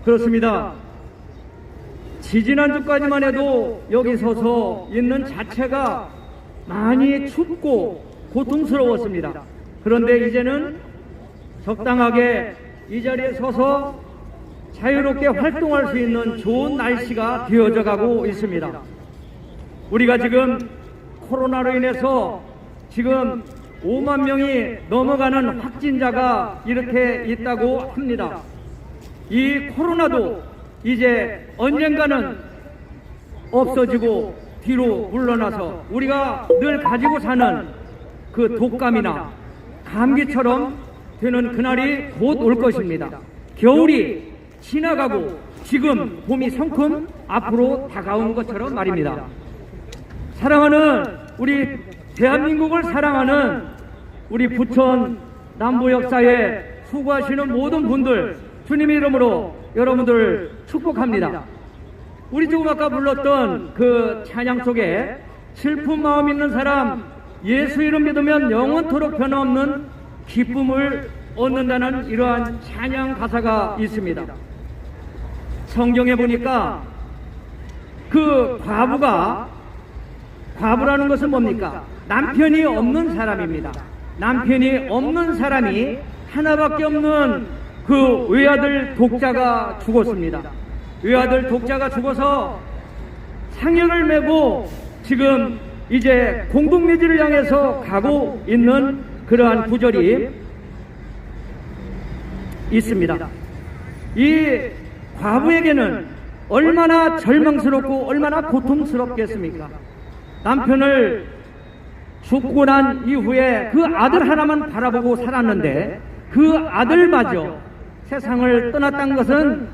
그렇습니다. 지지난주까지만 해도 여기 서서 있는 자체가 많이 춥고 고통스러웠습니다. 그런데 이제는 적당하게 이 자리에 서서 자유롭게 활동할 수 있는 좋은 날씨가 되어져 가고 있습니다. 우리가 지금 코로나로 인해서 지금 5만 명이 넘어가는 확진자가 이렇게 있다고 합니다. 이 코로나도 이제 언젠가는 없어지고 뒤로 물러나서 우리가 늘 가지고 사는 그 독감이나 감기처럼 되는 그날이 곧 올 것입니다. 겨울이 지나가고 지금 봄이 성큼 앞으로 다가온 것처럼 말입니다. 사랑하는 우리 대한민국을 사랑하는 우리 부천 남부 역사에 수고하시는 모든 분들 주님의 이름으로 여러분들 축복합니다. 우리 조금 아까 불렀던 그 찬양 속에 슬픈 마음 있는 사람 예수 이름 믿으면 영원토록 변함없는 기쁨을 얻는다는 이러한 찬양 가사가 있습니다. 성경에 보니까 그 과부라는 것은 뭡니까? 남편이 없는 사람입니다. 남편이 없는 사람이 하나밖에 없는 그 외아들 독자가 죽었습니다. 외아들 독자가 죽어서 상여를 메고 지금 이제 공동묘지를 향해서 가고 있는 그러한 구절이 있습니다. 이 과부에게는 얼마나 절망스럽고 얼마나 고통스럽겠습니까? 남편을 죽고 난 이후에 그 아들 하나만 바라보고 살았는데 그 아들마저 세상을 떠났다는 것은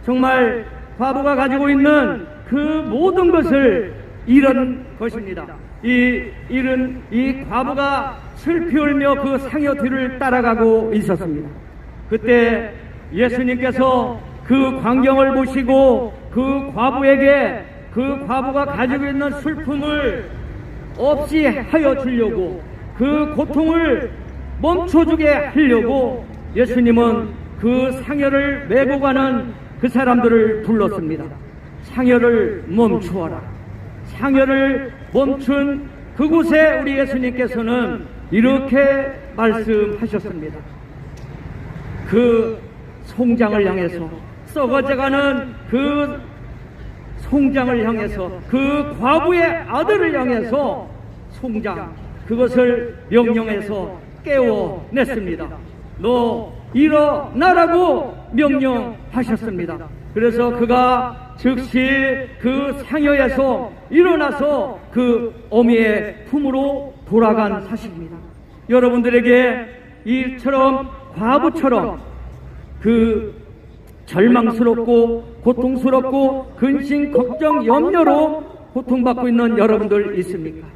정말 과부가 가지고 있는 그 모든 것을 잃은 것입니다. 이 과부가 슬피 울며 그 상여 뒤를 따라가고 있었습니다. 그때 예수님께서 그 광경을 보시고 그 과부에게 그 과부가 가지고 있는 슬픔을 없이 하여 주려고 그 고통을 멈춰주게 하려고 예수님은 그 상여를 메고 가는 그 사람들을 불렀습니다. 상여를 멈추어라. 상여를 멈춘 그곳에 우리 예수님께서는 이렇게 말씀하셨습니다. 그 송장을 향해서 썩어져가는 그 송장을 향해서 그 과부의 아들을 향해서 송장 그것을 명령해서 깨워냈습니다. 너 일어나라고 명령하셨습니다. 그래서 그가 즉시 그 상여에서 일어나서 그 어미의 품으로 돌아간 사실입니다. 여러분들에게 이처럼 과부처럼 그 절망스럽고 고통스럽고 근심 걱정 염려로 고통받고 있는 여러분들 있습니까?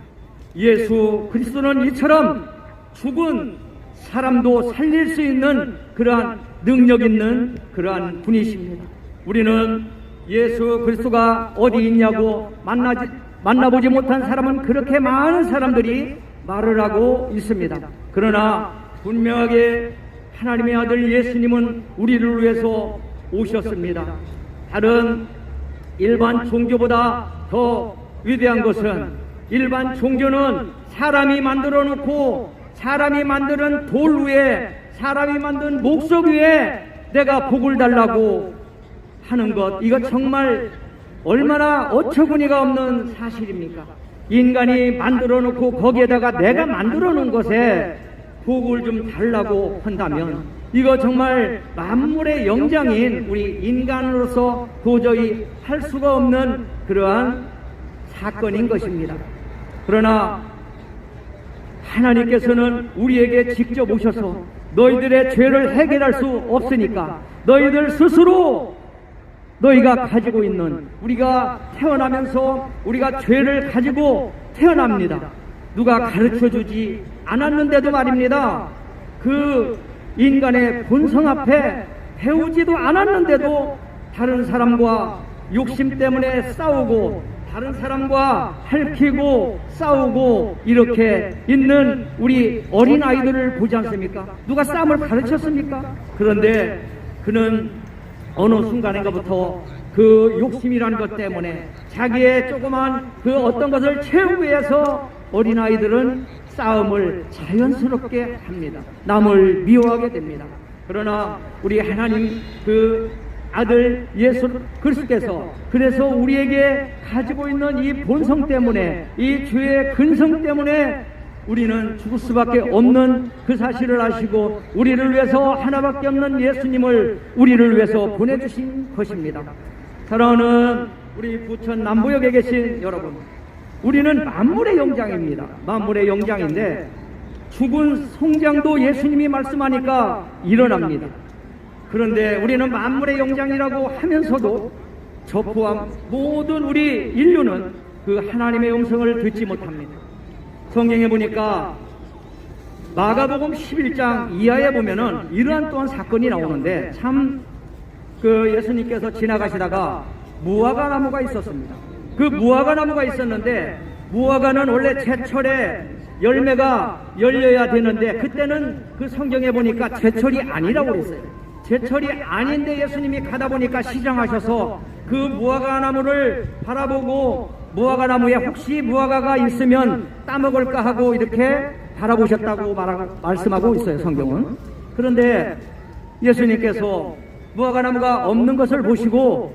예수 그리스도는 이처럼 죽은 사람도 살릴 수 있는 그러한 능력 있는 그러한 분이십니다. 우리는 예수 그리스도가 어디 있냐고 만나보지 못한 사람은 그렇게 많은 사람들이 말을 하고 있습니다. 그러나 분명하게 하나님의 아들 예수님은 우리를 위해서 오셨습니다. 다른 일반 종교보다 더 위대한 것은 일반 종교는 사람이 만들어 놓고 사람이 만드는 돌 위에 사람이 만든 목석 위에 내가 복을 달라고 하는 것, 이거 정말 얼마나 어처구니가 없는 사실입니까? 인간이 만들어 놓고 거기에다가 내가 만들어 놓은 것에 복을 좀 달라고 한다면 이거 정말 만물의 영장인 우리 인간으로서 도저히 할 수가 없는 그러한 사건인 것입니다. 그러나 하나님께서는 우리에게 직접 오셔서 너희들의 죄를 해결할 수 없으니까 너희들 스스로 너희가 가지고 있는, 우리가 태어나면서 우리가 죄를 가지고 태어납니다. 누가 가르쳐주지 않았는데도 말입니다. 그 인간의 본성 앞에 배우지도 않았는데도 다른 사람과 욕심 때문에 싸우고 다른 사람과 핥히고 싸우고 이렇게 있는 우리 어린아이들을 보지 않습니까? 누가 싸움을 가르쳤습니까? 그런데 그는 어느 순간인가부터 그 욕심이라는 것 때문에 자기의 조그만 그 어떤 것을 채우기 위해서 어린아이들은 싸움을 자연스럽게 합니다. 남을 미워하게 됩니다. 그러나 우리 하나님 그 아들 예수 그리스도께서 그래서 우리에게 가지고 있는 이 본성 때문에, 이 죄의 근성 때문에 우리는 죽을 수밖에 없는 그 사실을 아시고 우리를 위해서 하나밖에 없는 예수님을 우리를 위해서 보내주신 것입니다. 사랑하는 우리 부천 남부역에 계신 여러분, 우리는 만물의 영장입니다. 만물의 영장인데 죽은 송장도 예수님이 말씀하니까 일어납니다. 그런데 우리는 만물의 영장이라고 하면서도 저 포함 모든 우리 인류는 그 하나님의 음성을 듣지 못합니다. 성경에 보니까 마가복음 11장 이하에 보면은 이러한 또한 사건이 나오는데 참 그 예수님께서 지나가시다가 무화과 나무가 있었습니다. 그 무화과 나무가 있었는데 무화과는 원래 제철에 열매가 열려야 되는데 그때는 그 성경에 보니까 제철이 아니라고 그랬어요. 제철이 아닌데 예수님이 가다 보니까 시장하셔서 그 무화과 나무를 바라보고 무화과 나무에 혹시 무화과가 있으면 따먹을까 하고 이렇게 바라보셨다고 말씀하고 있어요, 성경은. 그런데 예수님께서 무화과 나무가 없는 것을 보시고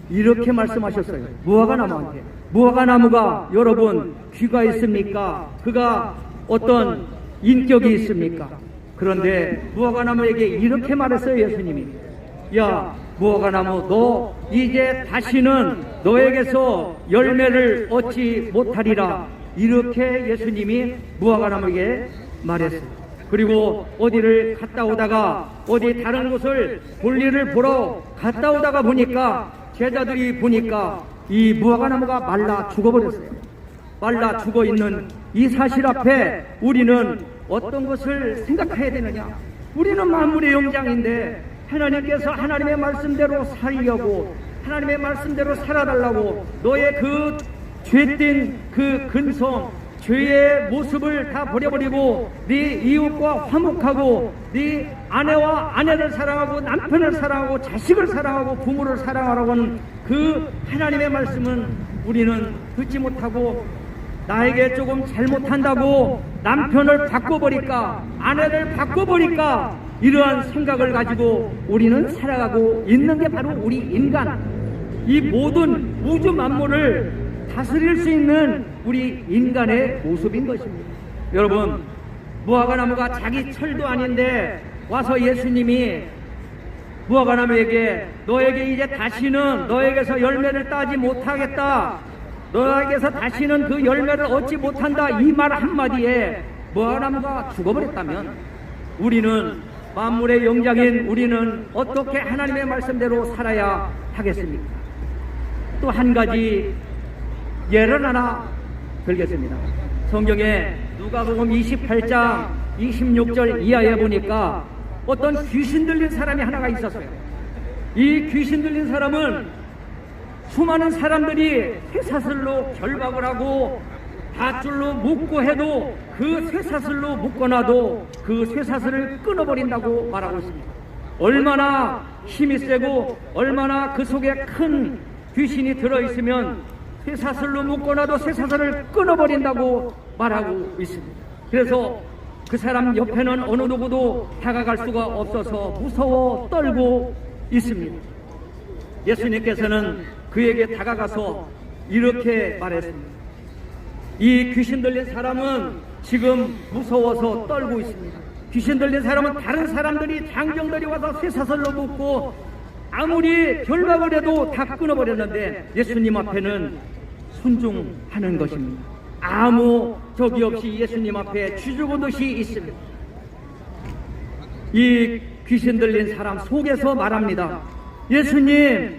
이렇게 말씀하셨어요. 무화과 나무한테. 무화과 나무가 여러분 귀가 있습니까? 그가 어떤 인격이 있습니까? 그런데 무화과 나무에게 이렇게 말했어요, 예수님이. 야, 무화과 나무, 너 이제 다시는 너에게서 열매를 얻지 못하리라. 이렇게 예수님이 무화과 나무에게 말했어요. 그리고 어디를 갔다 오다가 어디 다른 곳을 볼일을 보러 갔다 오다가 보니까 제자들이 보니까 이 무화과 나무가 말라 죽어버렸어요. 말라 죽어 있는 이 사실 앞에 우리는 어떤 것을 생각해야 되느냐? 우리는 만물의 영장인데 하나님께서 하나님의 말씀대로 살려고, 하나님의 말씀대로 살아달라고 너의 그 죄된 그 근성, 죄의 모습을 다 버려버리고 네 이웃과 화목하고 네 아내와 아내를 사랑하고 남편을 사랑하고 자식을 사랑하고 부모를 사랑하라고 하는 그 하나님의 말씀은 우리는 듣지 못하고 나에게 조금 잘못한다고 남편을 바꿔버릴까, 아내를 바꿔버릴까, 이러한 생각을 가지고 우리는 살아가고 있는 게 바로 우리 인간, 이 모든 우주 만물을 다스릴 수 있는 우리 인간의 모습인 것입니다. 여러분, 무화과 나무가 자기 철도 아닌데 와서 예수님이 무화과 나무에게 너에게 이제 다시는 너에게서 열매를 따지 못하겠다, 너에게서 다시는 그 열매를 얻지 못한다, 이 말 한마디에 무화과 나무가 죽어버렸다면 우리는 만물의 영장인 우리는 어떻게 하나님의 말씀대로 살아야 하겠습니까? 또 한 가지 예를 하나 들겠습니다. 성경에 누가복음 28장 26절 이하에 보니까 어떤 귀신 들린 사람이 하나가 있었어요. 이 귀신 들린 사람은 수많은 사람들이 쇠사슬로 결박을 하고 밧줄로 묶고 해도 그 쇠사슬로 묶어놔도 그 쇠사슬을 끊어버린다고 말하고 있습니다. 얼마나 힘이 세고 얼마나 그 속에 큰 귀신이 들어있으면 쇠사슬로 묶어놔도 쇠사슬을 끊어버린다고 말하고 있습니다. 그래서 그 사람 옆에는 어느 누구도 다가갈 수가 없어서 무서워 떨고 있습니다. 예수님께서는 그에게 다가가서 이렇게 말했습니다. 이 귀신 들린 사람은 지금 무서워서 떨고 있습니다. 귀신 들린 사람은 다른 사람들이 장병들이 와서 쇠사슬로 묶고 아무리 결박을 해도 다 끊어버렸는데 예수님 앞에는 순종하는 것입니다. 아무 적이 없이 예수님 앞에 쥐죽은 듯이 있습니다. 이 귀신 들린 사람 속에서 말합니다. 예수님,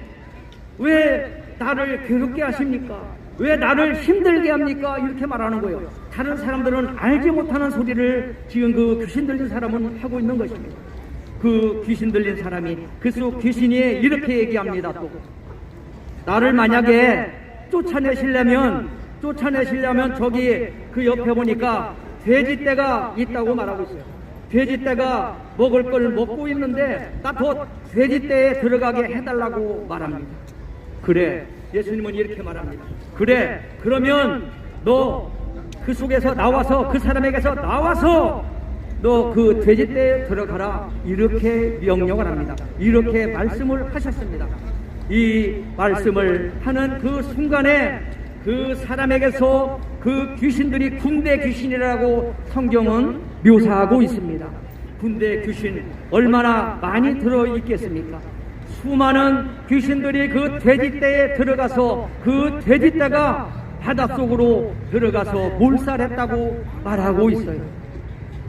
왜 나를 괴롭게 하십니까? 왜 나를 힘들게 합니까? 이렇게 말하는 거예요. 다른 사람들은 알지 못하는 소리를 지금 그 귀신 들린 사람은 하고 있는 것입니다. 그 귀신 들린 사람이 그 속 귀신이 이렇게 얘기합니다. 또 나를 만약에 쫓아내시려면 저기 그 옆에 보니까 돼지떼가 있다고 말하고 있어요. 돼지떼가 먹을 걸 먹고 있는데 나 더 돼지떼에 들어가게 해달라고 말합니다. 그래, 예수님은 이렇게 말합니다. 그래, 그러면 너 그 속에서 나와서, 그 사람에게서 나와서 너 그 돼지떼에 들어가라, 이렇게 명령을 합니다. 이렇게 말씀을 하셨습니다. 이 말씀을 하는 그 순간에 그 사람에게서 그 귀신들이 군대 귀신이라고 성경은 묘사하고 있습니다. 군대 귀신 얼마나 많이 들어있겠습니까? 수많은 귀신들이 그 돼지떼에 들어가서 그 돼지떼가 바닷속으로 들어가서 몰살했다고 말하고 있어요.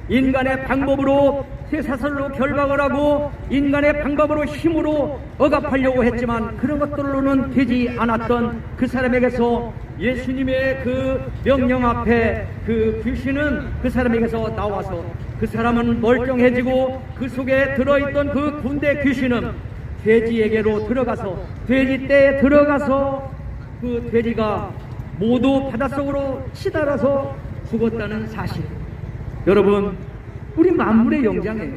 인간의 방법으로 쇠사슬로 결박을 하고 인간의 방법으로 힘으로 억압하려고 했지만 그런 것들로는 되지 않았던 그 사람에게서 예수님의 그 명령 앞에 그 귀신은 그 사람에게서 나와서 그 사람은 멀쩡해지고 그 속에 들어있던 그 군대 귀신은 돼지에게로 들어가서 돼지떼에 들어가서 그 돼지가 모두 바닷속으로 치달아서 죽었다는 사실. 여러분, 우리 만물의 영장이에요.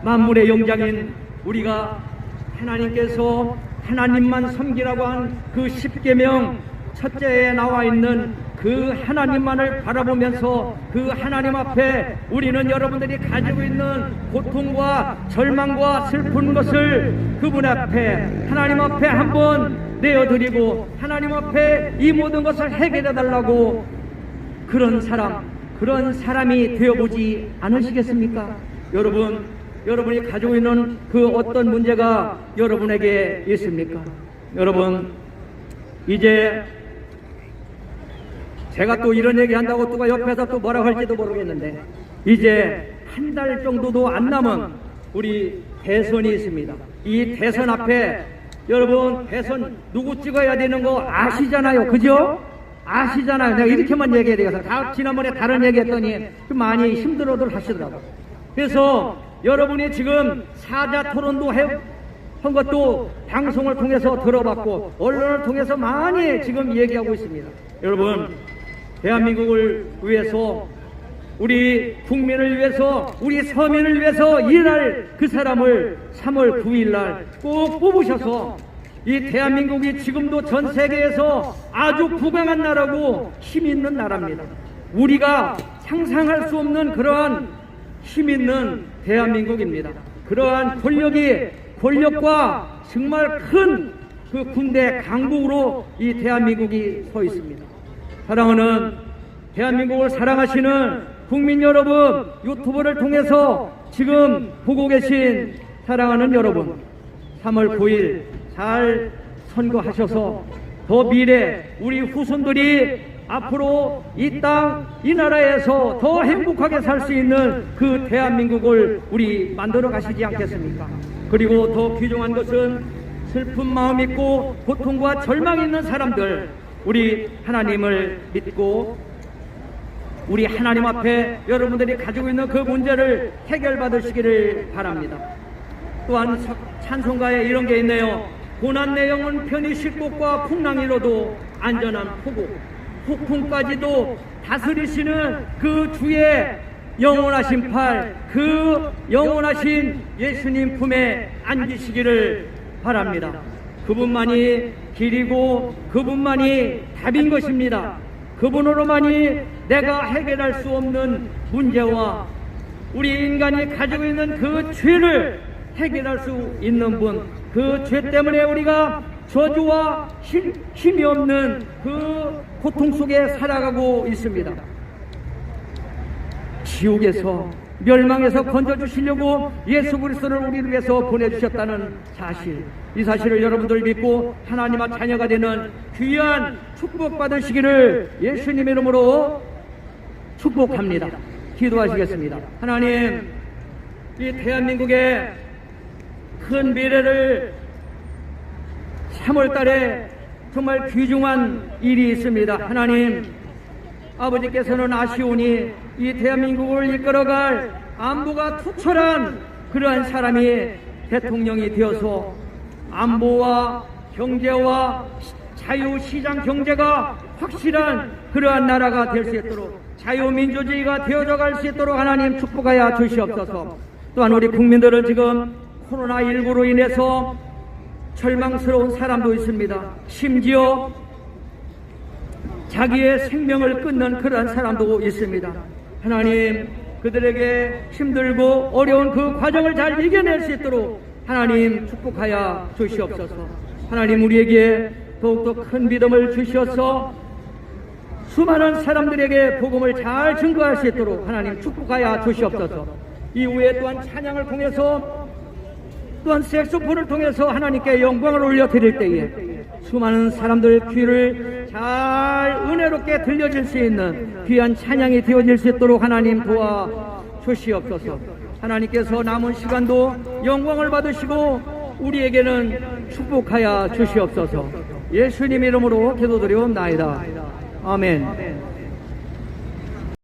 만물의 영장인 우리가 하나님께서 하나님만 섬기라고 한 그 10계명 첫째에 나와 있는 그 하나님만을 바라보면서 그 하나님 앞에 우리는 여러분들이 가지고 있는 고통과 절망과 슬픈 것을 그분 앞에 하나님 앞에 한번 내어드리고 하나님 앞에 이 모든 것을 해결해 달라고 그런 사람이 되어보지 않으시겠습니까? 여러분, 여러분이 가지고 있는 그 어떤 문제가 여러분에게 있습니까? 여러분, 이제 제가 또 이런 얘기 한다고 누가 옆에서 또 뭐라고 할지도 모르겠는데 이제 한 달 정도도 안 남은 우리 대선이 있습니다. 이 대선 앞에 여러분, 대선 누구 찍어야 되는 거 아시잖아요. 그죠? 아시잖아요. 내가 이렇게만 얘기해야 되겠어. 지난번에 다른 얘기했더니 좀 많이 힘들어들 하시더라고요. 그래서 여러분이 지금 사자 토론도 한 것도 방송을 통해서 들어봤고 언론을 통해서 많이 지금 얘기하고 있습니다. 여러분, 대한민국을 위해서, 우리 국민을 위해서, 우리 서민을 위해서 일할 그 사람을 3월 9일 날 꼭 뽑으셔서 이 대한민국이 지금도 전 세계에서 아주 부강한 나라고 힘 있는 나라입니다. 우리가 상상할 수 없는 그러한 힘 있는 대한민국입니다. 그러한 권력과 정말 큰 그 군대 강국으로 이 대한민국이 서 있습니다. 사랑하는 대한민국을 사랑하시는 국민 여러분, 유튜브를 통해서 지금 보고 계신 사랑하는 여러분, 3월 9일 잘 선거하셔서 더 미래 우리 후손들이 앞으로 이 땅, 이 나라에서 더 행복하게 살 수 있는 그 대한민국을 우리 만들어 가시지 않겠습니까? 그리고 더 귀중한 것은 슬픈 마음 있고 고통과 절망 있는 사람들, 우리 하나님을 믿고 우리 하나님 앞에 여러분들이 가지고 있는 그 문제를 해결받으시기를 바랍니다. 또한 찬송가에 이런 게 있네요. 고난 내 영혼 편히 쉴 곳과 풍랑이로도 안전한 포구, 폭풍까지도 다스리시는 그 주의 영원하신 팔, 그 영원하신 예수님 품에 안기시기를 바랍니다. 그분만이 길이고 그분만이 답인 것입니다. 그분으로만이 내가 해결할 수 없는 문제와 우리 인간이 가지고 있는 그 죄를 해결할 수 있는 분, 그 죄 때문에 우리가 저주와 힘이 없는 그 고통 속에 살아가고 있습니다. 지옥에서, 멸망에서 건져주시려고 예수 그리스도를 우리를 위해서 보내주셨다는 사실, 이 사실을 여러분들 믿고 하나님의 자녀가 되는 귀한 축복 받으시기를 예수님의 이름으로 축복합니다. 기도하시겠습니다. 하나님, 이 대한민국의 큰 미래를 3월 달에 정말 귀중한 일이 있습니다. 하나님, 아버지께서는 아시오니 이 대한민국을 이끌어갈 안보가 투철한 그러한 사람이 대통령이 되어서 안보와 경제와 자유시장 경제가 확실한 그러한 나라가 될 수 있도록 자유민주주의가 되어져 갈 수 있도록 하나님 축복하여 주시옵소서. 또한 우리 국민들은 지금 코로나19로 인해서 절망스러운 사람도 있습니다. 심지어 자기의 생명을 끊는 그런 사람도 있습니다. 하나님, 그들에게 힘들고 어려운 그 과정을 잘 이겨낼 수 있도록 하나님 축복하여 주시옵소서. 하나님, 우리에게 더욱더 큰 믿음을 주셔서 수많은 사람들에게 복음을 잘 증거할 수 있도록 하나님 축복하여 주시옵소서. 이후에 또한 찬양을 통해서 또한 색소폰을 통해서 하나님께 영광을 올려드릴 때에 수많은 사람들 귀를 잘 은혜롭게 들려질 수 있는 귀한 찬양이 되어질 수 있도록 하나님 도와주시옵소서. 하나님께서 남은 시간도 영광을 받으시고 우리에게는 축복하여 주시옵소서. 예수님 이름으로 기도드리옵나이다. 아멘.